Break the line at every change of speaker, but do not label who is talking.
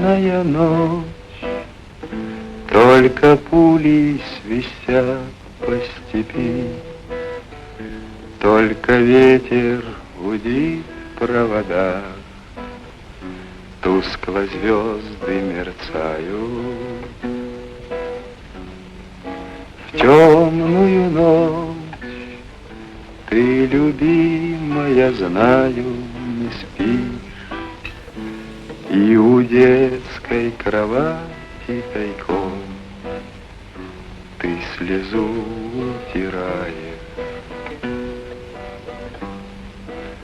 темная ночь, только пули свистят по степи, только ветер гудит в проводах, тускло звезды мерцают. В темную ночь ты, любимая, знаю, не спишь, и у детской кровати тайком ты слезу утираешь.